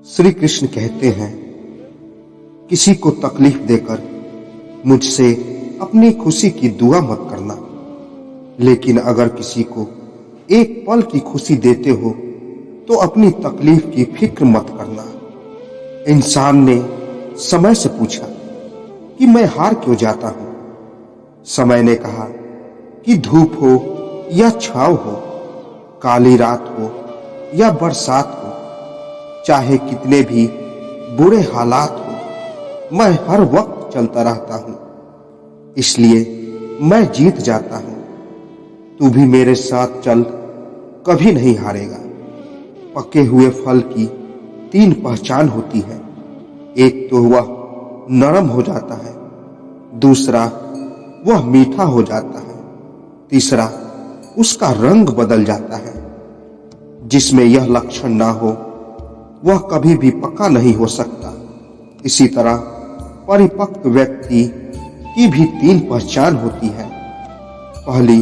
श्री कृष्ण कहते हैं, किसी को तकलीफ देकर मुझसे अपनी खुशी की दुआ मत करना, लेकिन अगर किसी को एक पल की खुशी देते हो तो अपनी तकलीफ की फिक्र मत करना। इंसान ने समय से पूछा कि मैं हार क्यों जाता हूं। समय ने कहा कि धूप हो या छांव हो, काली रात हो या बरसात हो, चाहे कितने भी बुरे हालात हो, मैं हर वक्त चलता रहता हूं, इसलिए मैं जीत जाता हूं। तू भी मेरे साथ चल, कभी नहीं हारेगा। पके हुए फल की 3 पहचान होती है। एक तो वह नरम हो जाता है, दूसरा वह मीठा हो जाता है, तीसरा उसका रंग बदल जाता है। जिसमें यह लक्षण ना हो वह कभी भी पक्का नहीं हो सकता। इसी तरह परिपक्व व्यक्ति की भी 3 पहचान होती है। पहली,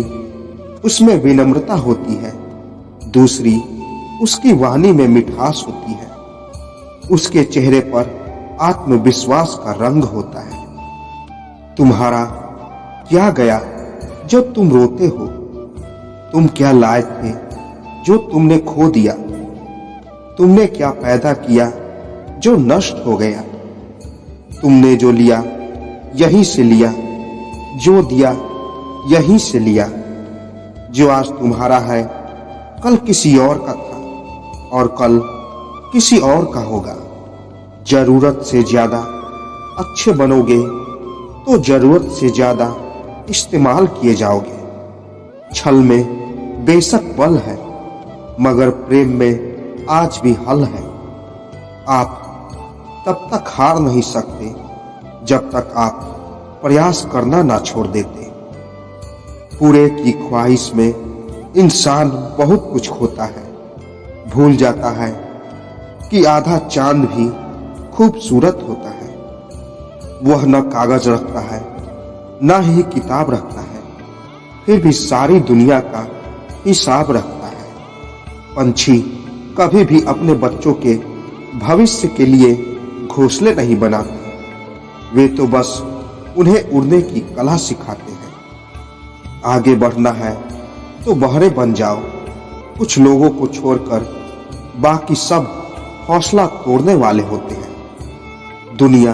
उसमें विनम्रता होती है, दूसरी उसकी वाणी में मिठास होती है, उसके चेहरे पर आत्मविश्वास का रंग होता है। तुम्हारा क्या गया जो तुम रोते हो? तुम क्या लाए थे जो तुमने खो दिया? तुमने क्या पैदा किया जो नष्ट हो गया? तुमने जो लिया यहीं से लिया, जो दिया यहीं से लिया। जो आज तुम्हारा है कल किसी और का था और कल किसी और का होगा। जरूरत से ज्यादा अच्छे बनोगे तो जरूरत से ज्यादा इस्तेमाल किए जाओगे। छल में बेशक बल है, मगर प्रेम में आज भी हल है। आप तब तक हार नहीं सकते जब तक आप प्रयास करना ना छोड़ देते। पूरे की ख्वाहिश में इंसान बहुत कुछ खोता है, भूल जाता है कि आधा चांद भी खूबसूरत होता है। वह न कागज रखता है न ही किताब रखता है, फिर भी सारी दुनिया का हिसाब रखता है। पंछी कभी भी अपने बच्चों के भविष्य के लिए घोंसले नहीं बनाते, वे तो बस उन्हें उड़ने की कला सिखाते हैं। आगे बढ़ना है तो बहरे बन जाओ। कुछ लोगों को छोड़कर बाकी सब हौसला तोड़ने वाले होते हैं। दुनिया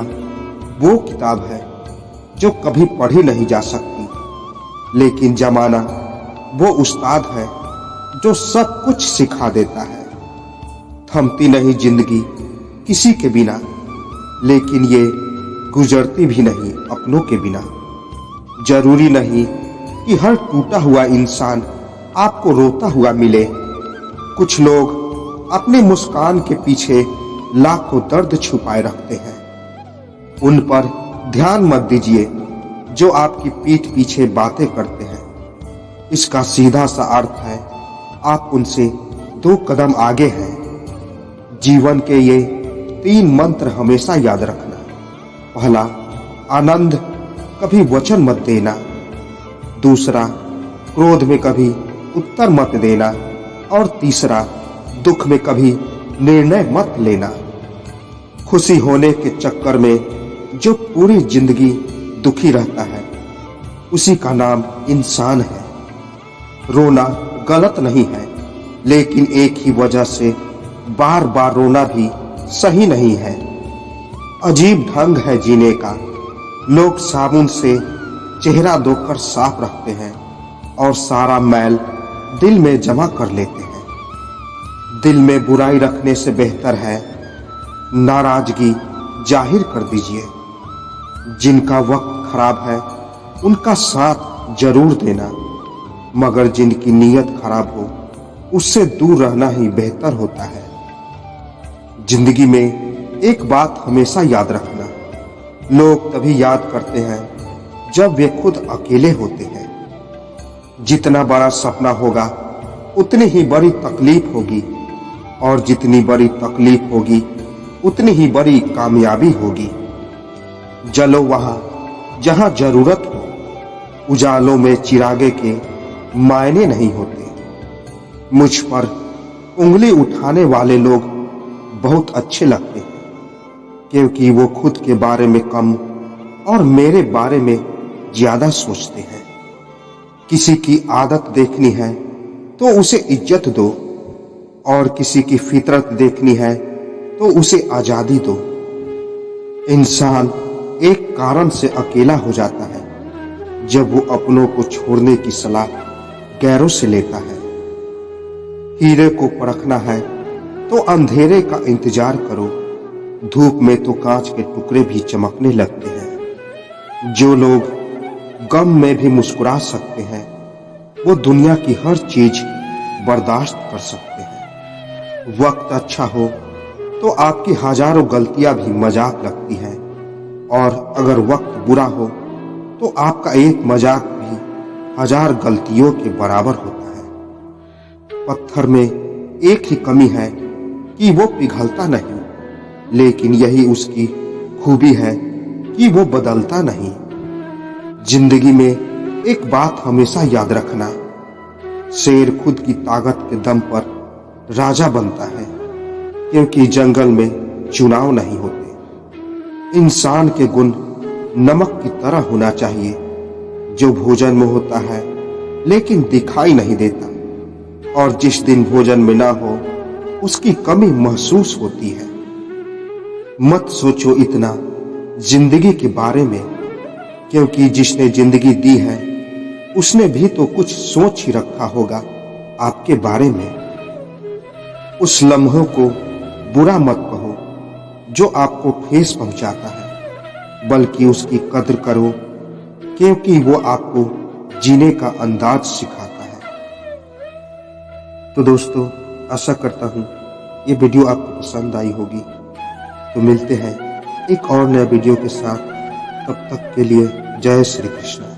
वो किताब है जो कभी पढ़ी नहीं जा सकती, लेकिन जमाना वो उस्ताद है जो सब कुछ सिखा देता है। थमती नहीं जिंदगी किसी के बिना, लेकिन ये गुजरती भी नहीं अपनों के बिना। जरूरी नहीं कि हर टूटा हुआ इंसान आपको रोता हुआ मिले। कुछ लोग अपनी मुस्कान के पीछे लाखों दर्द छुपाए रखते हैं। उन पर ध्यान मत दीजिए जो आपकी पीठ पीछे बातें करते हैं। इसका सीधा सा अर्थ है, आप उनसे 2 कदम आगे हैं। जीवन के ये 3 मंत्र हमेशा याद रखना। पहला, आनंद कभी वचन मत देना। दूसरा, क्रोध में कभी उत्तर मत देना। और तीसरा, दुख में कभी निर्णय मत लेना। खुशी होने के चक्कर में जो पूरी जिंदगी दुखी रहता है, उसी का नाम इंसान है। रोना गलत नहीं है, लेकिन एक ही वजह से बार बार रोना भी सही नहीं है। अजीब ढंग है जीने का। लोग साबुन से चेहरा धोकर साफ रखते हैं और सारा मैल दिल में जमा कर लेते हैं। दिल में बुराई रखने से बेहतर है नाराजगी जाहिर कर दीजिए। जिनका वक्त खराब है उनका साथ जरूर देना, मगर जिनकी नीयत खराब हो उससे दूर रहना ही बेहतर होता है। जिंदगी में एक बात हमेशा याद रखना, लोग तभी याद करते हैं जब वे खुद अकेले होते हैं। जितना बड़ा सपना होगा उतनी ही बड़ी तकलीफ होगी, और जितनी बड़ी तकलीफ होगी उतनी ही बड़ी कामयाबी होगी। जलो वहां जहां जरूरत हो, उजालों में चिरागे के मायने नहीं होते। मुझ पर उंगली उठाने वाले लोग बहुत अच्छे लगते हैं, क्योंकि वो खुद के बारे में कम और मेरे बारे में ज्यादा सोचते हैं। किसी की आदत देखनी है तो उसे इज्जत दो, और किसी की फितरत देखनी है तो उसे आजादी दो। इंसान एक कारण से अकेला हो जाता है जब वो अपनों को छोड़ने की सलाह गैरों से लेता है। हीरे को परखना है तो अंधेरे का इंतजार करो, धूप में तो कांच के टुकड़े भी चमकने लगते हैं। जो लोग गम में भी मुस्कुरा सकते हैं वो दुनिया की हर चीज बर्दाश्त कर सकते हैं। वक्त अच्छा हो तो आपकी हजारों गलतियां भी मजाक लगती हैं, और अगर वक्त बुरा हो तो आपका एक मजाक भी 1000 गलतियों के बराबर होता है। पत्थर में एक ही कमी है कि वो पिघलता नहीं, लेकिन यही उसकी खूबी है कि वो बदलता नहीं। जिंदगी में एक बात हमेशा याद रखना, शेर खुद की ताकत के दम पर राजा बनता है, क्योंकि जंगल में चुनाव नहीं होते। इंसान के गुण नमक की तरह होना चाहिए, जो भोजन में होता है लेकिन दिखाई नहीं देता, और जिस दिन भोजन में ना हो उसकी कमी महसूस होती है। मत सोचो इतना जिंदगी के बारे में, क्योंकि जिसने जिंदगी दी है उसने भी तो कुछ सोच ही रखा होगा आपके बारे में। उस लम्हों को बुरा मत कहो जो आपको ठेस पहुंचाता है, बल्कि उसकी कद्र करो, क्योंकि वो आपको जीने का अंदाज सिखाता है। तो दोस्तों, आशा करता हूं ये वीडियो आपको पसंद आई होगी। तो मिलते हैं एक और नए वीडियो के साथ, तब तक के लिए जय श्री कृष्ण।